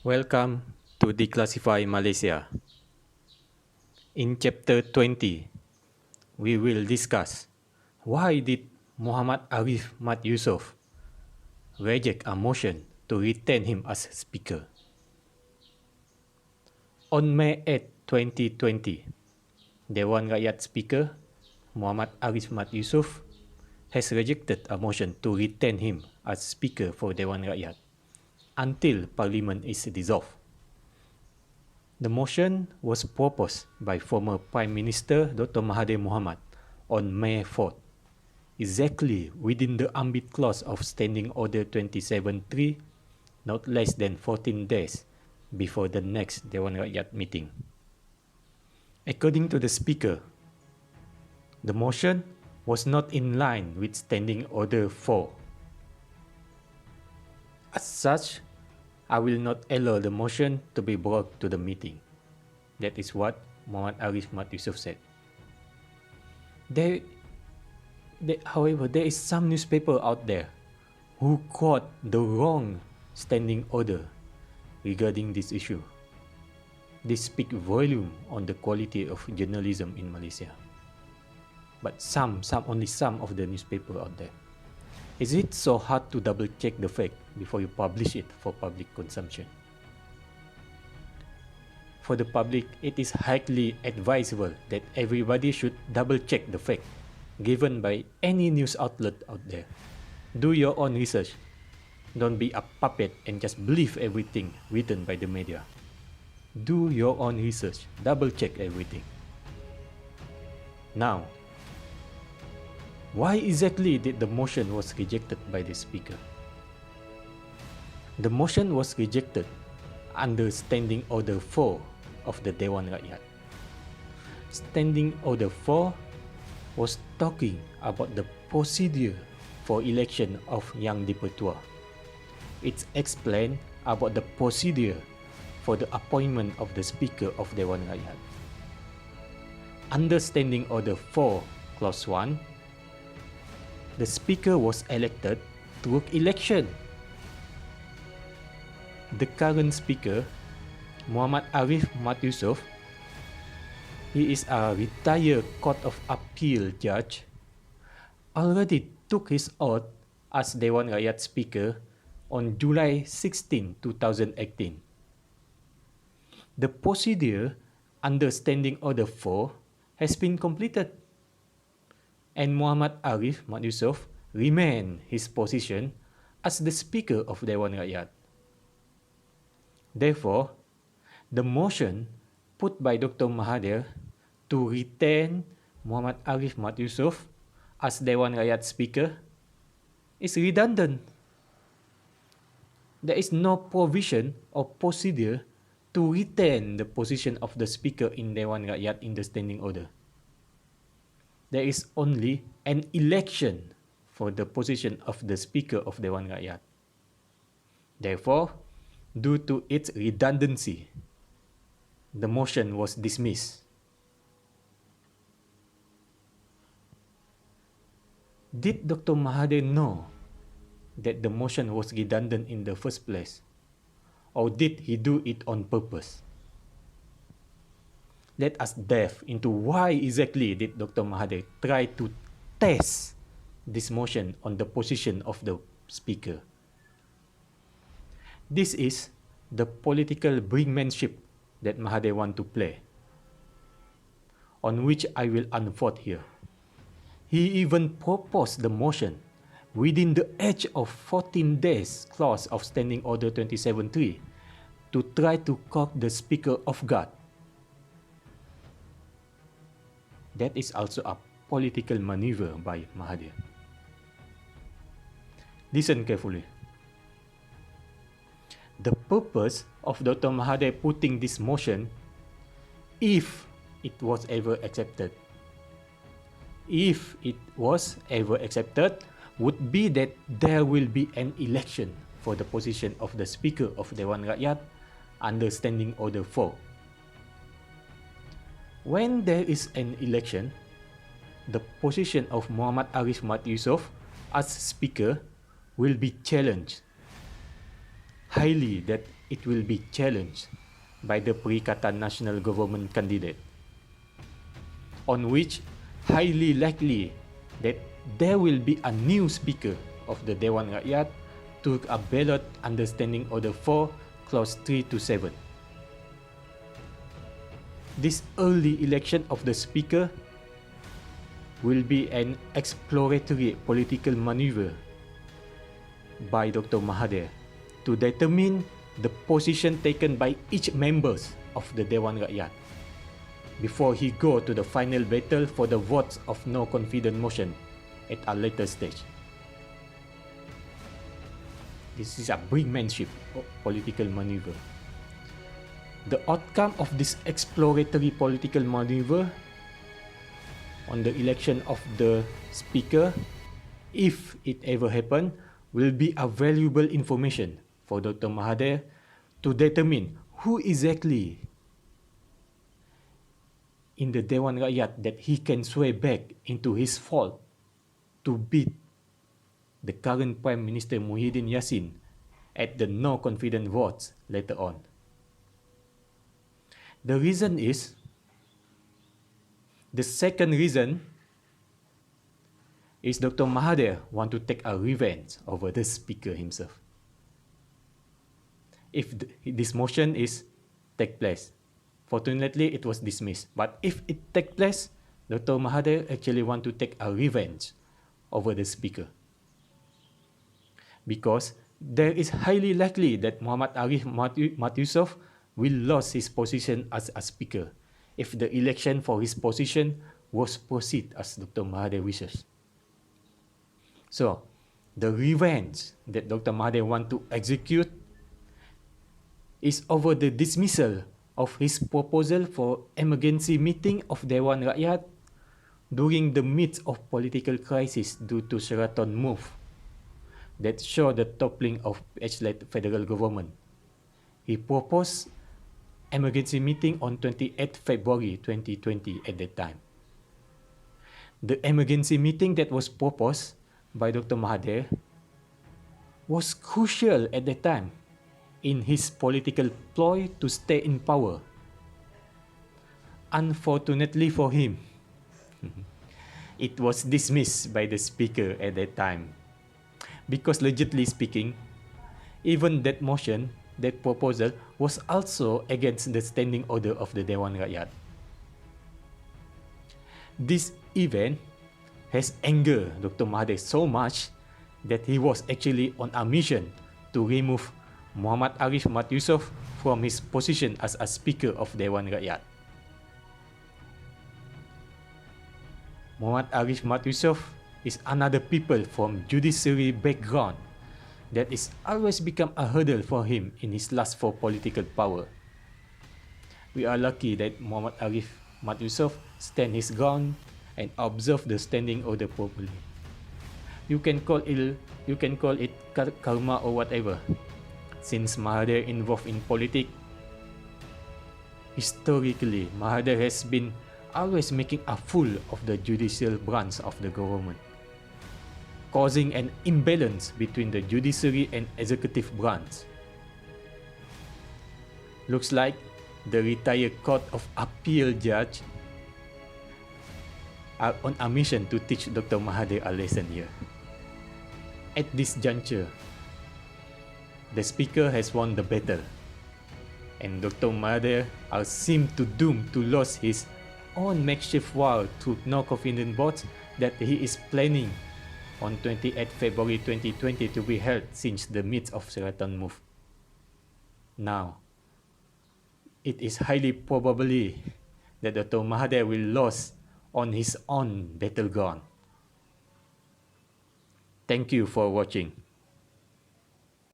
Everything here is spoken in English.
Welcome to Declassified Malaysia. In Chapter 20, we will discuss why did Mohammad Ariff Md Yusof reject a motion to retain him as Speaker. On May 8, 2020, Dewan Rakyat Speaker Mohammad Ariff Md Yusof has rejected a motion to retain him as Speaker for Dewan Rakyat until Parliament is dissolved. The motion was proposed by former Prime Minister Dr. Mahathir Mohamad on May 4, exactly within the ambit clause of Standing Order 27.3, not less than 14 days before the next Dewan Rakyat meeting. According to the Speaker, the motion was not in line with Standing Order 4. As such, I will not allow the motion to be brought to the meeting. That is what Mohammad Ariff Md Yusof said. However, there is some newspaper out there who quote the wrong standing order regarding this issue. They speak volume on the quality of journalism in Malaysia. But only some of the newspaper out there. Is it so hard to double check the fact before you publish it for public consumption? For the public, it is highly advisable that everybody should double check the fact given by any news outlet out there. Do your own research. Don't be a puppet and just believe everything written by the media. Do your own research. Double check everything. Now, why exactly did the motion was rejected by the Speaker? The motion was rejected under Standing Order 4 of the Dewan Rakyat. Standing Order 4 was talking about the procedure for election of Yang Dipertua. It explained about the procedure for the appointment of the Speaker of Dewan Rakyat. Under Standing Order 4, Clause 1, the Speaker was elected through election. The current Speaker, Mohammad Ariff Md Yusof, he is a retired Court of Appeal judge, already took his oath as Dewan Rakyat Speaker on July 16, 2018. The procedure under Standing Order 4 has been completed, and Mohammad Ariff Md Yusof remained his position as the Speaker of Dewan Rakyat. Therefore, the motion put by Dr. Mahathir to retain Mohammad Ariff Md Yusof as Dewan Rakyat Speaker is redundant. There is no provision or procedure to retain the position of the Speaker in Dewan Rakyat in the Standing Order. There is only an election for the position of the Speaker of Dewan Rakyat. Therefore, due to its redundancy, the motion was dismissed. Did Dr. Mahathir know that the motion was redundant in the first place, or did he do it on purpose? Let us delve into why exactly did Dr. Mahathir try to test this motion on the position of the Speaker. This is the political brinkmanship that Mahathir want to play, on which I will unfold here. He even proposed the motion within the edge of 14 days clause of Standing Order 27.3 to try to caught the Speaker off guard. That is also a political maneuver by Mahathir. Listen carefully. The purpose of Dr. Mahathir putting this motion, if it was ever accepted, would be that there will be an election for the position of the Speaker of Dewan Rakyat under Standing Order 4. When there is an election, the position of Mohammad Ariff Md Yusof as Speaker will be challenged. highly that it will be challenged by the Perikatan National Government candidate, on which highly likely that there will be a new speaker of the Dewan Rakyat to a ballot understanding Order 4, Clause 3 to 7. This early election of the speaker will be an exploratory political maneuver by Dr. Mahathir to determine the position taken by each members of the Dewan Rakyat before he go to the final battle for the votes of no confidence motion at a later stage. This is a brinkmanship political maneuver. The outcome of this exploratory political maneuver on the election of the speaker, if it ever happen, will be a valuable information for Dr. Mahathir to determine who exactly in the Dewan Rakyat that he can sway back into his fold to beat the current Prime Minister Muhyiddin Yassin at the no confidence votes later on. The reason is, the second reason is Dr. Mahathir want to take a revenge over the speaker himself. If this motion is take place, fortunately it was dismissed, but if it take place, Dr. Mahathir actually want to take a revenge over the speaker, because there is highly likely that Mohammad Ariff Md Yusof will lose his position as a speaker if the election for his position was proceed as Dr. Mahathir wishes. So, the revenge that Dr. Mahathir want to execute is over the dismissal of his proposal for emergency meeting of Dewan Rakyat during the midst of political crisis due to Sheraton move that show the toppling of PH-led federal government. He proposed emergency meeting on 28 February 2020 at that time. The emergency meeting that was proposed by Dr. Mahathir was crucial at that time in his political ploy to stay in power. Unfortunately for him, it was dismissed by the speaker at that time, because legally speaking, even that motion, that proposal, was also against the standing order of the Dewan Rakyat. This event has angered Dr. Mahathir so much that he was actually on a mission to remove Mohammad Ariff Md Yusof from his position as a Speaker of Dewan Rakyat. Mohammad Ariff Md Yusof is another people from judiciary background that is always become a hurdle for him in his lust for political power. We are lucky that Mohammad Ariff Md Yusof stand his ground and observe the standing order properly. You can call it karma or whatever. Since Mahathir involved in politics, historically Mahathir has been always making a fool of the judicial branch of the government, causing an imbalance between the judiciary and executive branch. Looks like the retired Court of Appeal judge are on a mission to teach Dr. Mahathir a lesson here. At this juncture, the speaker has won the battle, and Dr. Mahathir seemed to doomed to lose his own makeshift wall through no confidence votes that he is planning on 28 February 2020 to be held since the midst of Sheraton move. Now, it is highly probably that Dr. Mahathir will lose on his own battleground. Thank you for watching.